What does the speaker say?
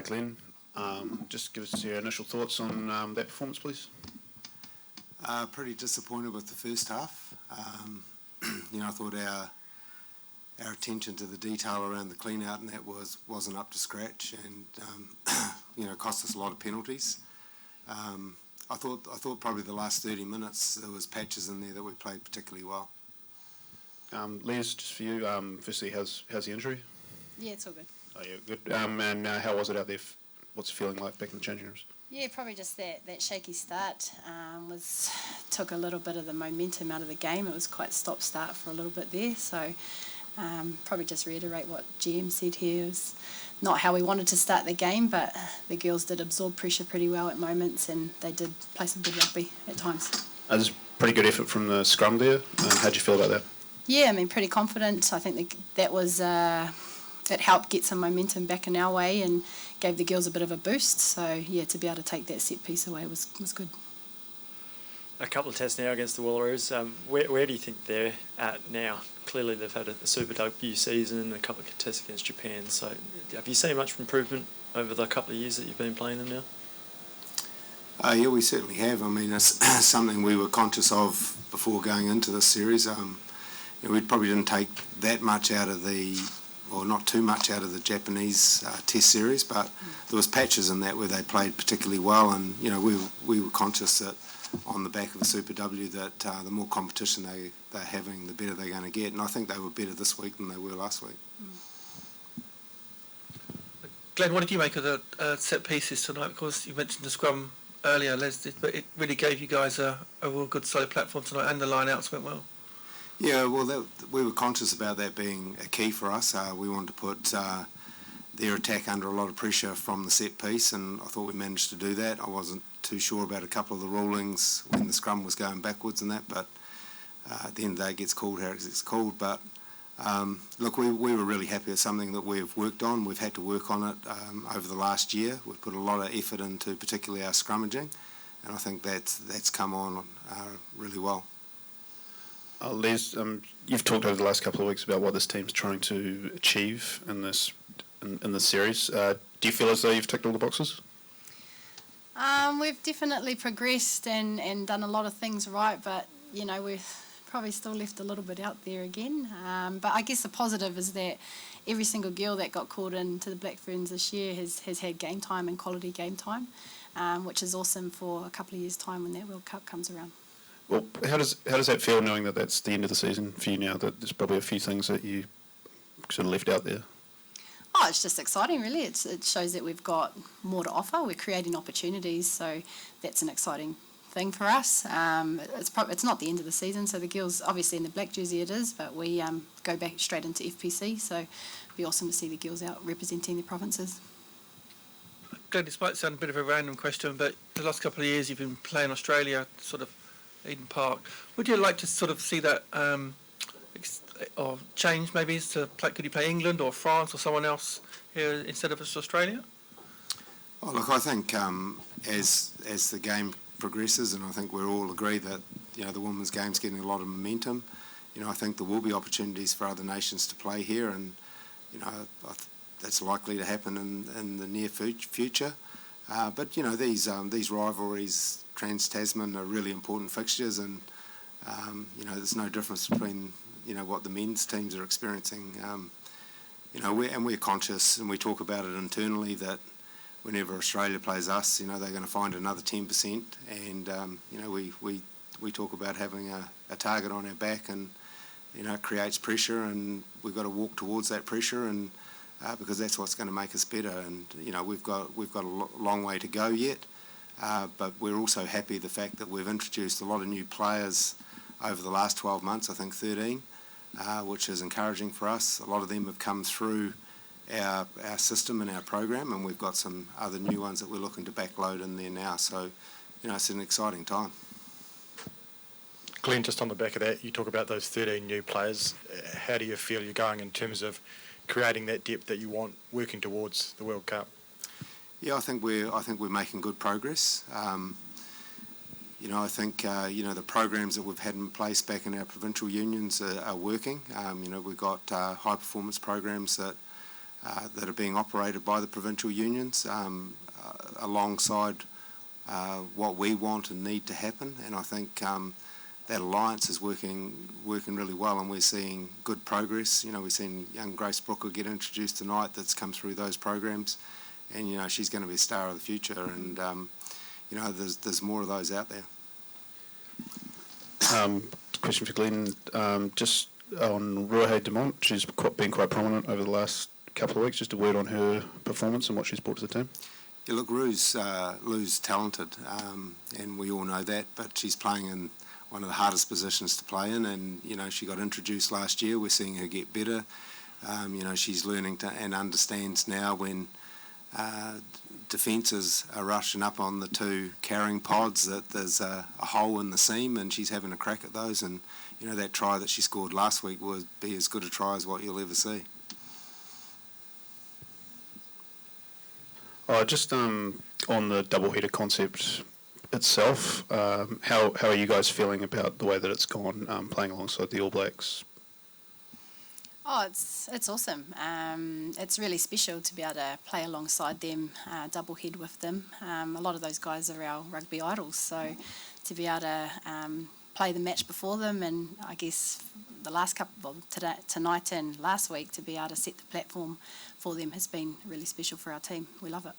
Glenn, just give us your initial thoughts on that performance, please. Pretty disappointed with the first half. I thought our attention to the detail around the clean out and that wasn't up to scratch, and cost us a lot of penalties. I thought probably the last 30 minutes there was patches in there that we played particularly well. Les, just for you, firstly, how's the injury? Yeah, it's all good. Oh yeah, good. And how was it out there? What's the feeling like back in the changing rooms? Yeah, probably just that shaky start took a little bit of the momentum out of the game. It was quite stop-start for a little bit there, so probably just reiterate what GM said here. It was not how we wanted to start the game, but the girls did absorb pressure pretty well at moments, and they did play some good rugby at times. There's a pretty good effort from the scrum there. How'd you feel about that? Yeah, I mean, pretty confident. I think that was it helped get some momentum back in our way and gave the girls a bit of a boost. So yeah, to be able to take that set piece away was good. A couple of tests now against the Wallaroos. Where do you think they're at now? Clearly they've had a super debut season, a couple of tests against Japan. So have you seen much improvement over the couple of years that you've been playing them now? Yeah, we certainly have. I mean, it's something we were conscious of before going into this series. We probably didn't take that much out of not too much out of the Japanese test series, but there was patches in that where they played particularly well, and we were conscious that on the back of a Super W that the more competition they're having, the better they're going to get, and I think they were better this week than they were last week. Glenn, what did you make of the set pieces tonight? Because you mentioned the scrum earlier, Les did, but it really gave you guys a real good solid platform tonight, and the line-outs went well. Yeah, well, we were conscious about that being a key for us. We wanted to put their attack under a lot of pressure from the set piece, and I thought we managed to do that. I wasn't too sure about a couple of the rulings when the scrum was going backwards and that, but at the end of the day it gets called how it gets called. But look, we were really happy. It's something that we've worked on. We've had to work on it over the last year. We've put a lot of effort into particularly our scrummaging, and I think that's come on really well. Les, you've talked over the last couple of weeks about what this team's trying to achieve in this series. Do you feel as though you've ticked all the boxes? We've definitely progressed and done a lot of things right, but we've probably still left a little bit out there again. But I guess the positive is that every single girl that got called into the Black Ferns this year has had game time and quality game time, which is awesome for a couple of years' time when that World Cup comes around. Well, how does that feel, knowing that that's the end of the season for you now, that there's probably a few things that you sort of left out there? Oh, it's just exciting, really. It shows that we've got more to offer. We're creating opportunities, so that's an exciting thing for us. It's not the end of the season, so the girls, obviously in the black jersey it is, but we go back straight into FPC, so it'd be awesome to see the girls out representing the provinces. Glenn, this might sound a bit of a random question, but the last couple of years you've been playing Australia, sort of Eden Park. Would you like to sort of see that or change maybe to play? Could you play England or France or someone else here instead of just Australia? Oh, look, I think as the game progresses, and I think we all agree that the women's game's getting a lot of momentum. I think there will be opportunities for other nations to play here, and that's likely to happen in the near future. But these rivalries, Trans-Tasman, are really important fixtures, and there's no difference between what the men's teams are experiencing. We're conscious, and we talk about it internally, that whenever Australia plays us, they're going to find another 10%, and we talk about having a target on our back, and it creates pressure, and we've got to walk towards that pressure, and because that's what's going to make us better. And we've got a long way to go yet, but we're also happy the fact that we've introduced a lot of new players over the last 12 months, I think 13, which is encouraging for us. A lot of them have come through our system and our program, and we've got some other new ones that we're looking to backload in there now. So, it's an exciting time. Glenn, just on the back of that, you talk about those 13 new players. How do you feel you're going in terms of creating that depth that you want, working towards the World Cup? Yeah, I think we're making good progress. I think the programs that we've had in place back in our provincial unions are working. We've got high performance programs that that are being operated by the provincial unions alongside what we want and need to happen. And I think that alliance is working really well, and we're seeing good progress. You know, we're seeing young Grace Brooker get introduced tonight that's come through those programs, and you know she's going to be a star of the future. And you know, there's more of those out there. Question for Glenn, just on Ruahei Demont. She's been quite prominent over the last couple of weeks. Just a word on her performance and what she's brought to the team. Yeah, look, Ru's talented, and we all know that, but she's playing in one of the hardest positions to play in, and, you know, she got introduced last year. We're seeing her get better. You know, she's learning to and understands now when defences are rushing up on the two carrying pods that there's a hole in the seam, and she's having a crack at those. And, you know, that try that she scored last week would be as good a try as what you'll ever see. Just on the double-header concept itself, how are you guys feeling about the way that it's gone, playing alongside the All Blacks? Oh, it's awesome. It's really special to be able to play alongside them, double head with them. A lot of those guys are our rugby idols, so to be able to play the match before them, and I guess the last couple, tonight and last week, to be able to set the platform for them has been really special for our team. We love it.